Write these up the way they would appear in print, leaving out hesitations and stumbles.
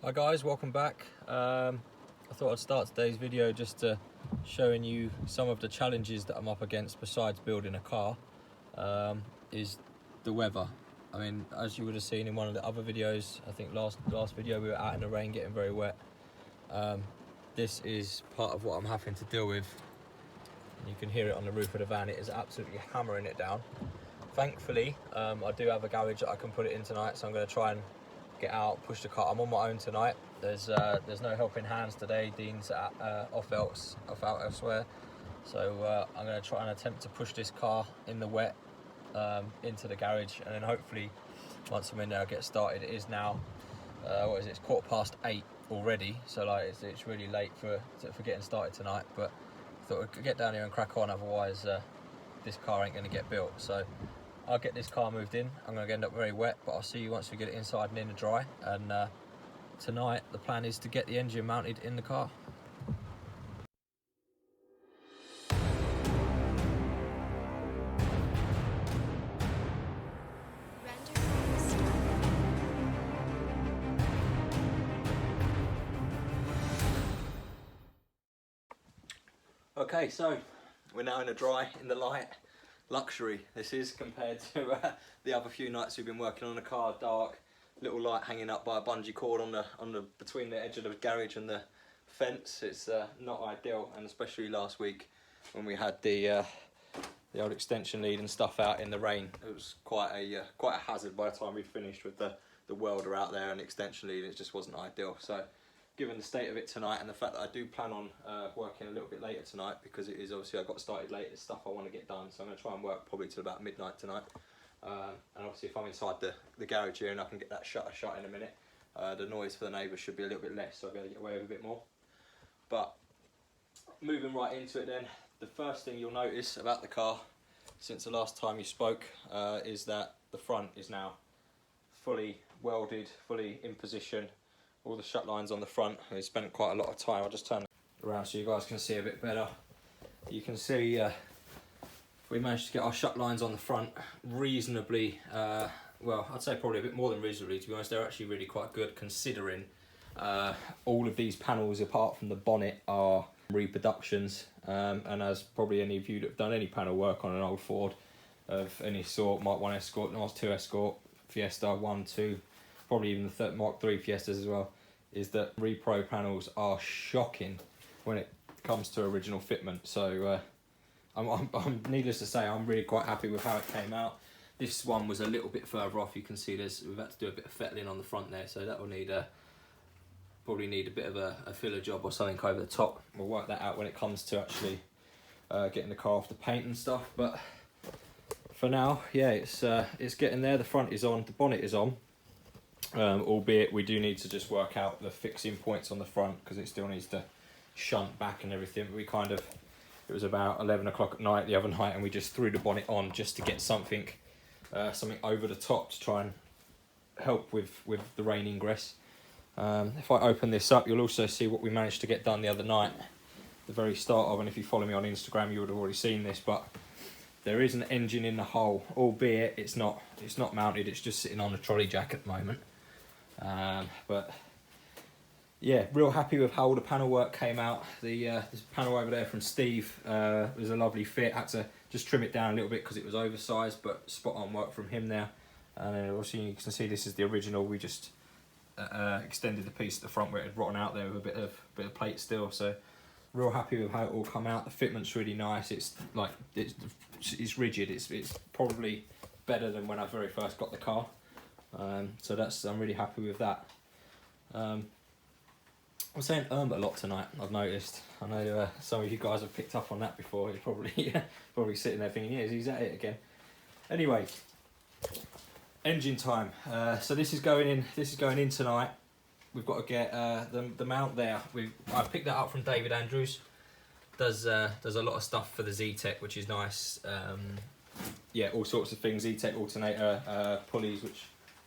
Hi guys, welcome back. I thought I'd start today's video just to showing you some of the challenges that I'm up against besides building a car, is the weather. I mean, as you would have seen in one of the other videos, I think last video we were out in the rain getting very wet. This is part of what I'm having to deal with. You can hear it on the roof of the van. It is absolutely hammering it down. Thankfully, I do have a garage that I can put it in tonight, so I'm going to try and get out, push the car. I'm on my own tonight. There's no helping hands today. Dean's off out elsewhere, so I'm going to try and attempt to push this car in the wet into the garage, and then hopefully once I'm in there I'll get started. It is now what is it? It's 8:15 already, so like it's really late for getting started tonight. But I thought I'd get down here and crack on, otherwise this car ain't going to get built. So I'll get this car moved in. I'm going to end up very wet, but I'll see you once we get it inside and in the dry. And tonight the plan is to get the engine mounted in the car. Okay, so we're now in the dry, in the light. Luxury this is compared to the other few nights we've been working on the car. Dark, little light hanging up by a bungee cord on the between the edge of the garage and the fence. It's not ideal, and especially last week when we had the old extension lead and stuff out in the rain. It was quite a hazard by the time we finished with the welder out there and the extension lead. It just wasn't ideal. So given the state of it tonight and the fact that I do plan on working a little bit later tonight, because it is obviously I got started late, it's stuff I want to get done, so I'm going to try and work probably till about midnight tonight. And obviously if I'm inside the garage here and I can get that shutter shut in a minute, the noise for the neighbours should be a little bit less, so I'll be able to get away with a bit more. But moving right into it then, the first thing you'll notice about the car since the last time you spoke is that the front is now fully welded, fully in position. All the shut lines on the front. We spent quite a lot of time. I'll just turn it around so you guys can see a bit better. You can see we managed to get our shut lines on the front reasonably, well, I'd say probably a bit more than reasonably, to be honest. They're actually really quite good, considering all of these panels apart from the bonnet are reproductions, and as probably any of you that have done any panel work on an old Ford of any sort, Mark 1 Escort, Mark 2 Escort, Fiesta 1, 2, probably even the Mark 3 Fiestas as well, is that repro panels are shocking when it comes to original fitment. So I'm needless to say, I'm really quite happy with how it came out. This one was a little bit further off. You can see we've had to do a bit of fettling on the front there, so that will need probably need a bit of a filler job or something over the top. We'll work that out when it comes to actually getting the car off the paint and stuff. But for now, yeah, it's getting there. The front is on, the bonnet is on. Albeit we do need to just work out the fixing points on the front, because it still needs to shunt back and everything. But it was about 11 o'clock at night the other night, and we just threw the bonnet on just to get something over the top to try and help with the rain ingress. If I open this up, you'll also see what we managed to get done the other night, the very start of, and if you follow me on Instagram you would have already seen this, but there is an engine in the hole, albeit it's not mounted, it's just sitting on a trolley jack at the moment. But yeah, real happy with how all the panel work came out. This panel over there from Steve was a lovely fit. Had to just trim it down a little bit because it was oversized, but spot on work from him there. And then also you can see this is the original. We just extended the piece at the front where it had rotten out there with a bit of plate still. So real happy with how it all come out. The fitment's really nice. It's rigid. It's probably better than when I very first got the car. So I'm really happy with that. I'm saying a lot tonight, I've noticed. I know some of you guys have picked up on that before. You're probably sitting there thinking, yeah, he's at it again. Anyway, engine time. So this is going in tonight. We've got to get the mount there. I picked that up from David Andrews. Does a lot of stuff for the Z-Tech, which is nice. Yeah, all sorts of things. Z-Tech alternator, pulleys, which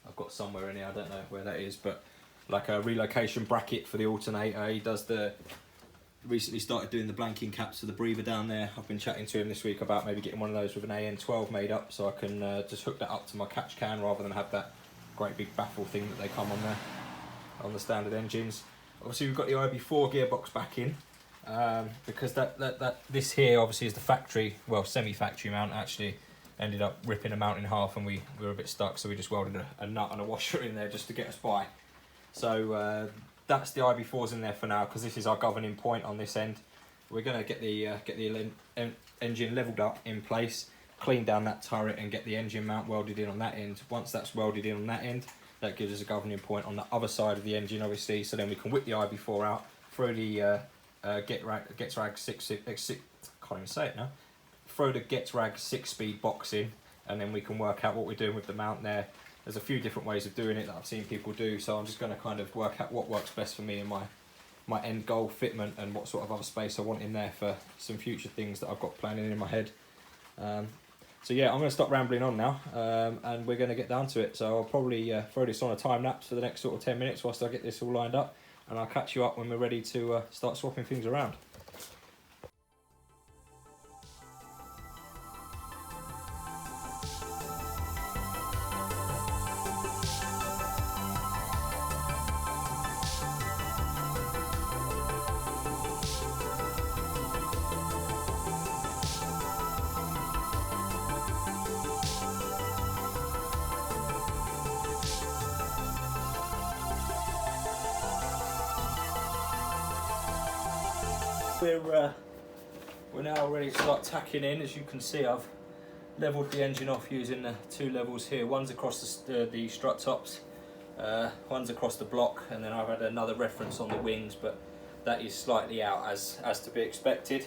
I've got somewhere in here, I don't know where that is, but like a relocation bracket for the alternator. He does recently started doing the blanking caps for the breather down there. I've been chatting to him this week about maybe getting one of those with an AN12 made up, so I can just hook that up to my catch can rather than have that great big baffle thing that they come on there. on the standard engines. Obviously we've got the IB4 gearbox back in, because this here obviously is the factory, well, semi-factory mount. Actually ended up ripping a mount in half and we were a bit stuck, so we just welded a nut and a washer in there just to get us by. So that's the IB4s in there for now, because this is our governing point on this end. We're going to get the engine leveled up in place, clean down that turret and get the engine mount welded in on that end. Once that's welded in on that end, that gives us a governing point on the other side of the engine, obviously, so then we can whip the IB4 out, throw the Getrag 6, can't even say it now, throw the Getrag 6-speed box in, and then we can work out what we're doing with the mount there. There's a few different ways of doing it that I've seen people do, so I'm just going to kind of work out what works best for me and my end goal fitment, and what sort of other space I want in there for some future things that I've got planning in my head. So yeah, I'm going to stop rambling on now, and we're going to get down to it. So I'll probably throw this on a time lapse for the next sort of 10 minutes whilst I get this all lined up, and I'll catch you up when we're ready to start swapping things around. We're now ready to start tacking in. As you can see, I've levelled the engine off using the two levels here. One's across the strut tops, one's across the block, and then I've had another reference on the wings, but that is slightly out as to be expected.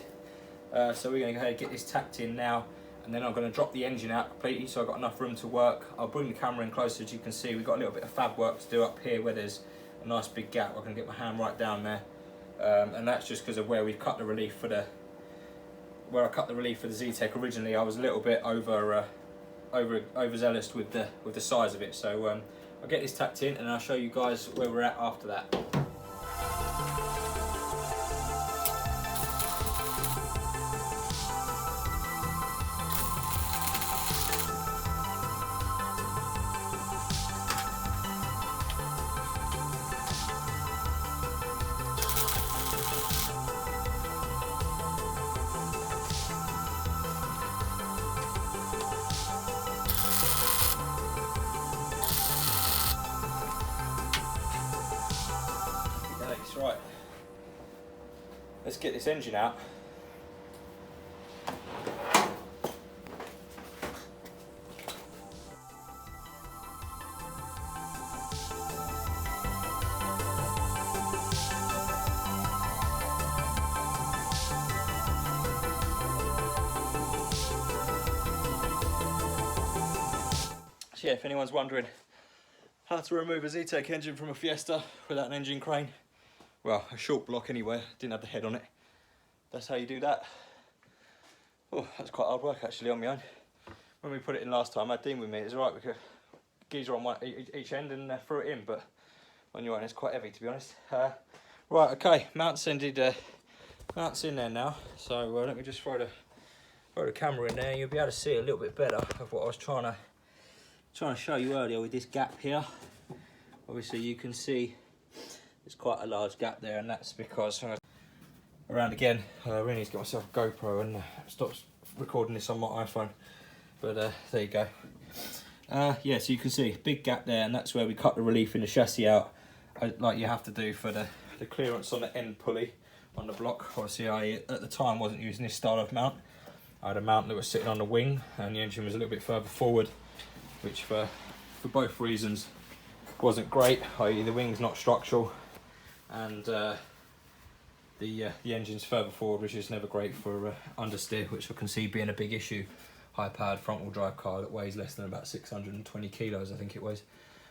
So we're going to go ahead and get this tacked in now, and then I'm going to drop the engine out completely so I've got enough room to work. I'll bring the camera in closer. As you can see, we've got a little bit of fab work to do up here where there's a nice big gap. I can get my hand right down there. And that's just because of where we've cut the relief for the Z-Tech originally. I was a little bit overzealous with the size of it. So I'll get this tacked in and I'll show you guys where we're at after that. Right, let's get this engine out. So yeah, if anyone's wondering how to remove a Z-Tech engine from a Fiesta without an engine crane, well, a short block anyway, didn't have the head on it. That's how you do that. Oh, that's quite hard work actually on my own. When we put it in last time, I had Dean with me, it's alright, we could geezer on each end and threw it in, but on your own it's quite heavy to be honest. Right, okay, mount's in there now, so let me just throw the camera in there and you'll be able to see a little bit better of what I was trying to show you earlier with this gap here. Obviously you can see there's quite a large gap there, and that's because around again, I really need to get myself a GoPro and stop recording this on my iPhone, but there you go. Yeah, so you can see big gap there, and that's where we cut the relief in the chassis out, like you have to do for the clearance on the end pulley on the block. Obviously I at the time wasn't using this style of mount. I had a mount that was sitting on the wing and the engine was a little bit further forward, which for both reasons wasn't great, i.e. the wing's not structural, and the engine's further forward, which is never great for understeer, which I can see being a big issue. High powered front wheel drive car that weighs less than about 620 kilos, I think it weighs.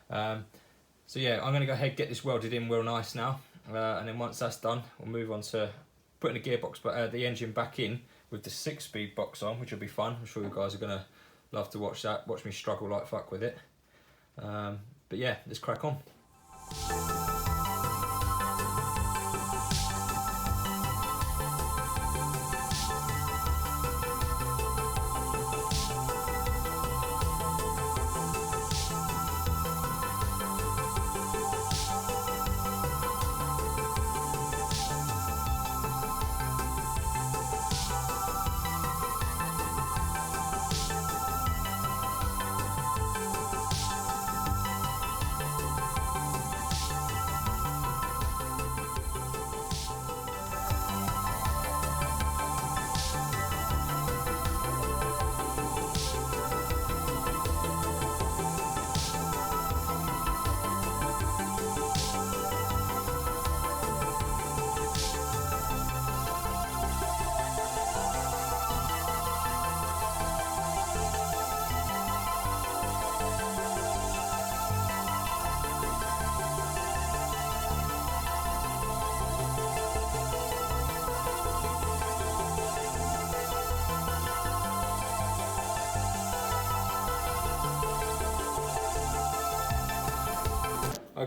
So yeah, I'm going to go ahead and get this welded in real nice now, and then once that's done, we'll move on to putting the gearbox, the engine back in with the 6-speed box on, which will be fun. I'm sure you guys are going to love to watch that, watch me struggle like fuck with it. But yeah, let's crack on.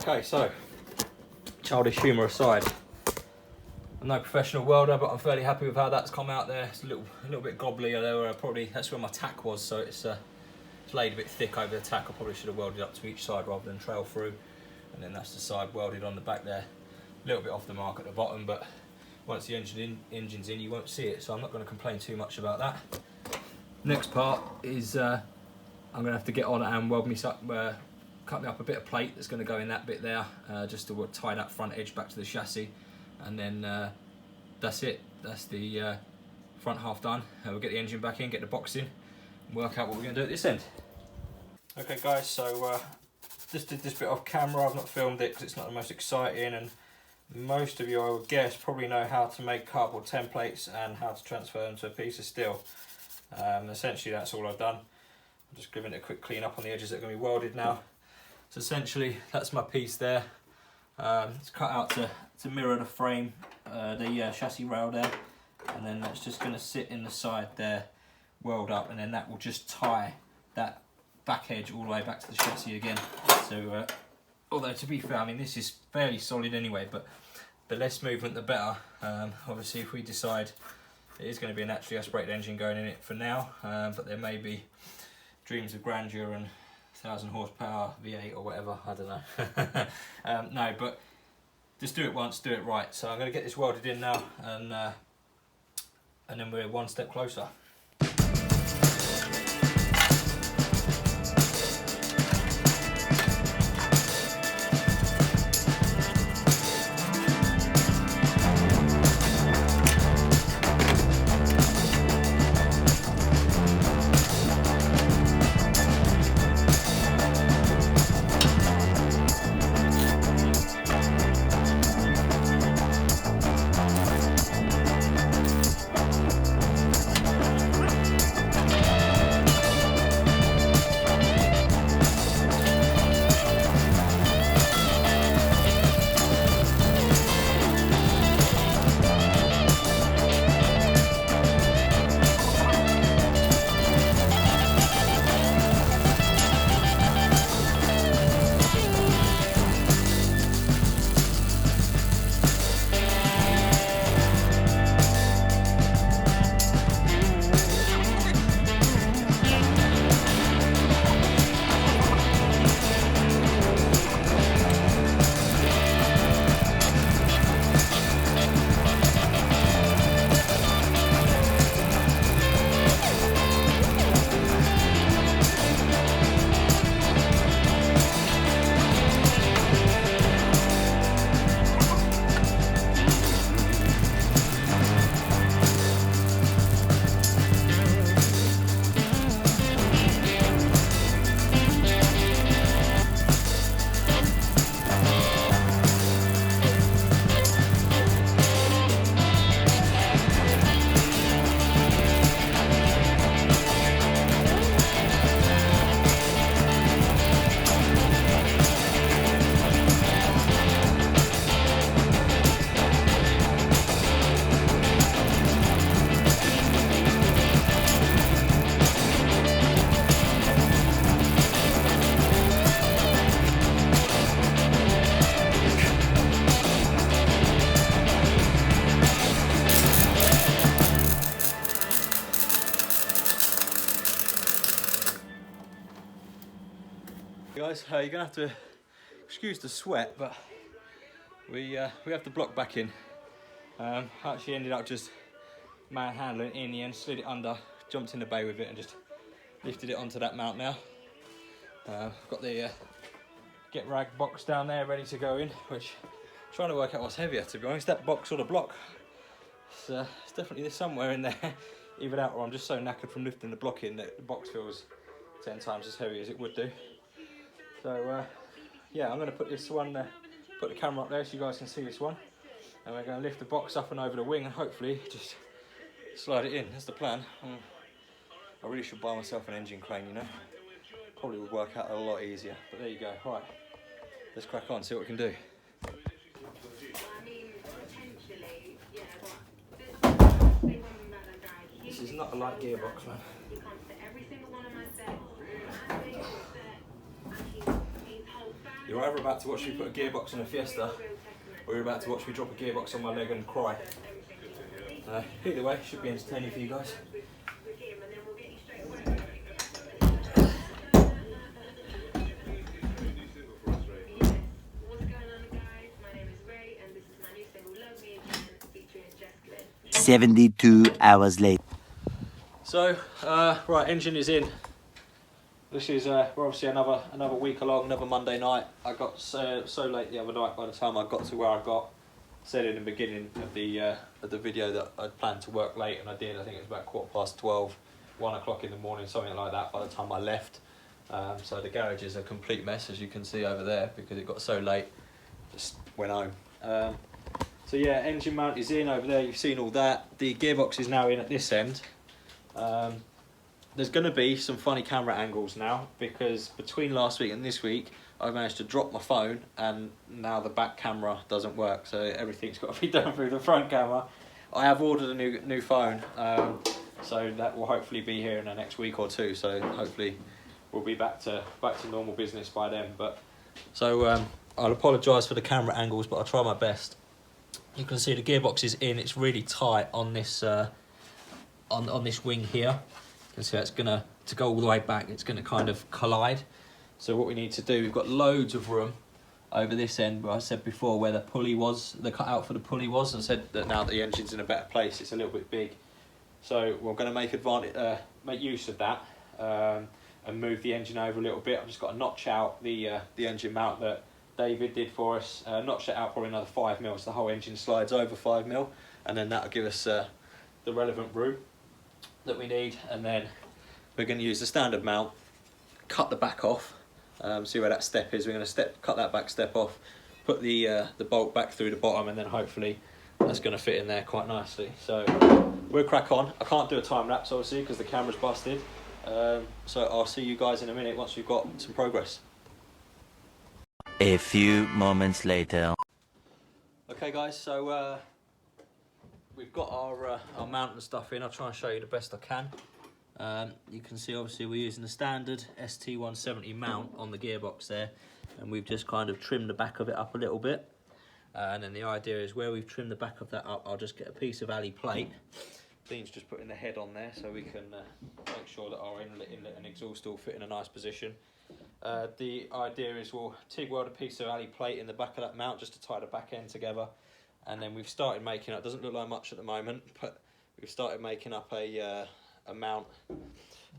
Okay, so childish humour aside, I'm no professional welder, but I'm fairly happy with how that's come out there. It's a little bit gobbly. There were that's where my tack was, so it's laid a bit thick over the tack. I probably should have welded up to each side rather than trail through. And then that's the side welded on the back there. A little bit off the mark at the bottom, but once the engine's in, you won't see it, so I'm not going to complain too much about that. Next part is I'm going to have to get on and weld me up, cut me up a bit of plate that's going to go in that bit there, just to tie that front edge back to the chassis, and then that's it. That's the front half done. We'll get the engine back in, get the box in, and work out what we're going to do at this end. Okay guys, so just did this bit off camera. I've not filmed it because it's not the most exciting, and most of you, I would guess, probably know how to make cardboard templates and how to transfer them to a piece of steel. Essentially that's all I've done. I'm just giving it a quick clean up on the edges that are going to be welded now. So essentially that's my piece there. It's cut out to mirror the frame, the chassis rail there, and then that's just going to sit in the side there, weld up, and then that will just tie that back edge all the way back to the chassis again. So although to be fair, I mean this is fairly solid anyway, but the less movement the better. Obviously if we decide it is going to be a naturally aspirated engine going in it for now, but there may be dreams of grandeur and 1,000 horsepower V8 or whatever, I don't know. No, but just do it once, do it right. So I'm going to get this welded in now, and then we're one step closer. Guys, you're gonna have to excuse the sweat, but we have the block back in. I actually ended up just manhandling it in the end, slid it under, jumped in the bay with it, and just lifted it onto that mount now. I've got the get rag box down there ready to go in, which I'm trying to work out what's heavier, to be honest, that box or the block. It's definitely there's somewhere in there, either that or I'm just so knackered from lifting the block in that the box feels 10 times as heavy as it would do. So yeah, I'm going to put this one, put the camera up there so you guys can see this one, and we're going to lift the box up and over the wing and hopefully just slide it in. That's the plan. I really should buy myself an engine crane, you know. Probably would work out a lot easier, but there you go. Right, let's crack on, see what we can do. This is not a light gearbox, man. You're either about to watch me put a gearbox in a Fiesta, or you're about to watch me drop a gearbox on my leg and cry. Either way, should be entertaining for you guys. What's going on, guys? My name is Ray, and this is my new single, Love Me Again, featuring Jess Glynn. 72 hours later. So, right, engine is in. This is we're obviously another week along, another Monday night. I got so late the other night. By the time I got to where I got, said in the beginning of the video that I'd planned to work late, and I did. I think it was about 12:15, 1 o'clock in the morning, something like that. By the time I left, so the garage is a complete mess, as you can see over there, because it got so late. Just went home. So yeah, engine mount is in over there. You've seen all that. The gearbox is now in at this end. There's going to be some funny camera angles now, because between last week and this week I managed to drop my phone and now the back camera doesn't work, so everything's got to be done through the front camera. I have ordered a new phone, so that will hopefully be here in the next week or two, so hopefully we'll be back to normal business by then. But so I'll apologise for the camera angles, but I'll try my best. You can see the gearbox is in. It's really tight on this on this wing here. You can see it's gonna, to go all the way back, it's gonna kind of collide. So what we need to do, we've got loads of room over this end where I said before where the pulley was, the cutout for the pulley was, and said that now that the engine's in a better place, it's a little bit big. So we're gonna make use of that and move the engine over a little bit. I've just got to notch out the engine mount that David did for us, notch it out probably another 5 mil, so the whole engine slides over 5 mil, and then that'll give us the relevant room that we need. And then we're going to use the standard mount, cut the back off, see where that step is. We're going to cut that back step off, put the bolt back through the bottom, and then hopefully that's going to fit in there quite nicely. So we'll crack on. I can't do a time lapse obviously because the camera's busted, so I'll see you guys in a minute once we've got some progress. A few moments later. Okay guys, so we've got our mount and stuff in. I'll try and show you the best I can. You can see obviously we're using the standard ST170 mount on the gearbox there, and we've just kind of trimmed the back of it up a little bit. And then the idea is where we've trimmed the back of that up, I'll just get a piece of alley plate. Dean's just putting the head on there so we can make sure that our inlet and exhaust all fit in a nice position. The idea is we'll TIG weld a piece of alley plate in the back of that mount just to tie the back end together. And then we've started making up, doesn't look like much at the moment, but we've started making up a mount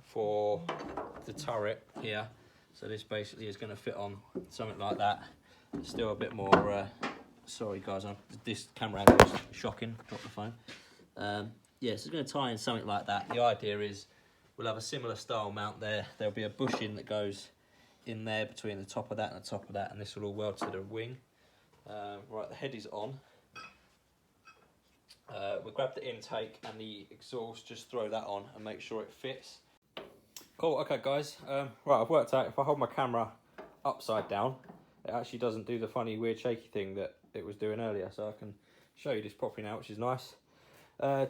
for the turret here. So this basically is going to fit on something like that. Still a bit more, sorry guys, this camera angle is shocking, drop the phone. Yeah, so it's going to tie in something like that. The idea is we'll have a similar style mount there. There'll be a bushing that goes in there between the top of that and the top of that, and this will all weld to the wing. Right, the head is on. We'll grab the intake and the exhaust, just throw that on and make sure it fits. Cool, okay guys, right, I've worked out if I hold my camera upside down, it actually doesn't do the funny weird shaky thing that it was doing earlier, so I can show you this properly now, which is nice.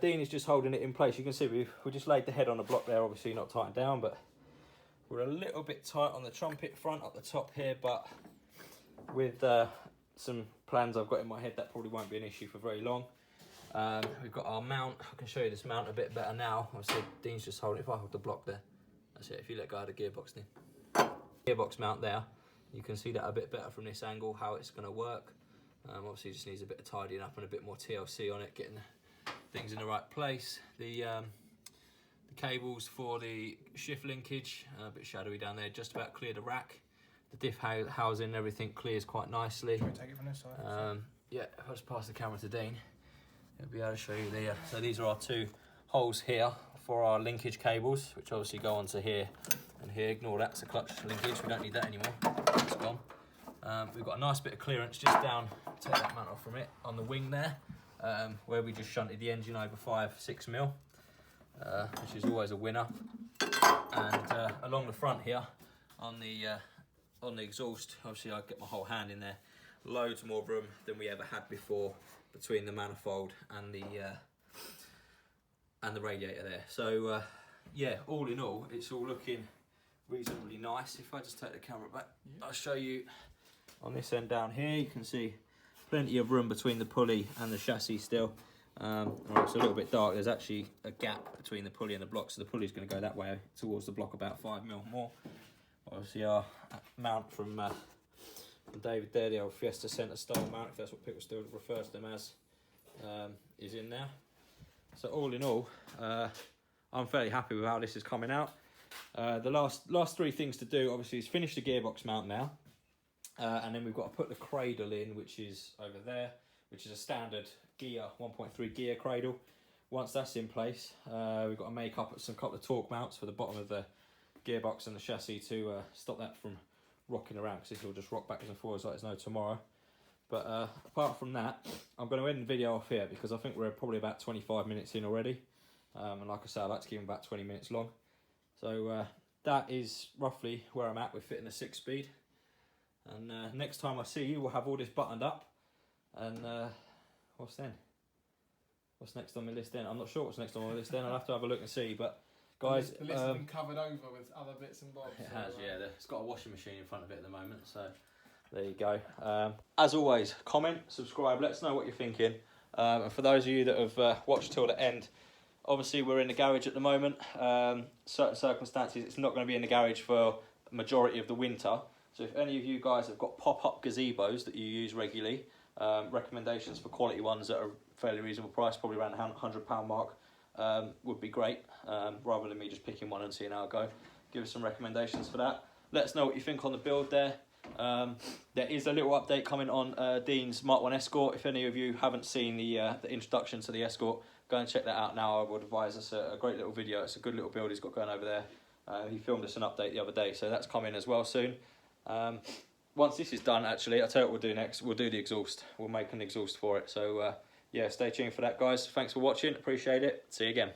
Dean is just holding it in place. You can see we just laid the head on the block there, obviously not tightened down, but we're a little bit tight on the trumpet front up the top here, but with some plans I've got in my head, that probably won't be an issue for very long. We've got our mount. I can show you this mount a bit better now. Obviously Dean's just holding it. If I hold the block there, that's it. If you let go of the gearbox, Dean. Gearbox mount there, you can see that a bit better from this angle, how it's going to work. Obviously it just needs a bit of tidying up and a bit more TLC on it, getting things in the right place. The cables for the shift linkage, a bit shadowy down there, just about clear the rack. The diff housing and everything clears quite nicely. Can we take it from this side? Yeah, if I just pass the camera to Dean, he'll be able to show you the. So these are our two holes here for our linkage cables, which obviously go onto here and here. Ignore that, it's a clutch linkage, we don't need that anymore, it's gone. We've got a nice bit of clearance just down, take that mount off from it, on the wing there, where we just shunted the engine over 5-6 mil, which is always a winner. And along the front here, on the exhaust, obviously I get my whole hand in there, loads more room than we ever had before between the manifold and the radiator there. So yeah, all in all, it's all looking reasonably nice. If I just take the camera back, I'll show you On this end down here, you can see plenty of room between the pulley and the chassis still. It's a little bit dark. There's actually a gap between the pulley and the block, so the pulley's going to go that way towards the block about 5mm more. Obviously our mount from David there, the old Fiesta Centre style mount, if that's what people still refer to them as, is in there. So all in all, I'm fairly happy with how this is coming out. The last three things to do obviously is finish the gearbox mount now, and then we've got to put the cradle in, which is over there, which is a standard gear 1.3 gear cradle. Once that's in place, we've got to make up some couple of torque mounts for the bottom of the gearbox and the chassis to stop that from rocking around, because this will just rock backwards and forwards like there's no tomorrow. But apart from that, I'm going to end the video off here because I think we're probably about 25 minutes in already. And like I say, I like to keep them about 20 minutes long. So that is roughly where I'm at with fitting the 6-speed. And next time I see you, we'll have all this buttoned up. And what's then? What's next on my list then? I'm not sure what's next on my list then. I'll have to have a look and see. But guys, the list has been covered over with other bits and bobs. It has, yeah. It's got a washing machine in front of it at the moment, so there you go. As always, comment, subscribe, let us know what you're thinking. And for those of you that have watched till the end, obviously we're in the garage at the moment. Certain circumstances, it's not going to be in the garage for the majority of the winter. So if any of you guys have got pop-up gazebos that you use regularly, recommendations for quality ones that are fairly reasonable price, probably around the £100 mark, would be great, rather than me just picking one and seeing how it go. Give us some recommendations for that. Let us know what you think on the build there. There is a little update coming on Dean's Mark 1 Escort. If any of you haven't seen the introduction to the Escort, go and check that out now. I would advise us a great little video. It's a good little build he's got going over there. He filmed us an update the other day, so that's coming as well soon. Once this is done, actually, I'll tell you what we'll do next. We'll do the exhaust. We'll make an exhaust for it. So yeah, stay tuned for that, guys. Thanks for watching. Appreciate it. See you again.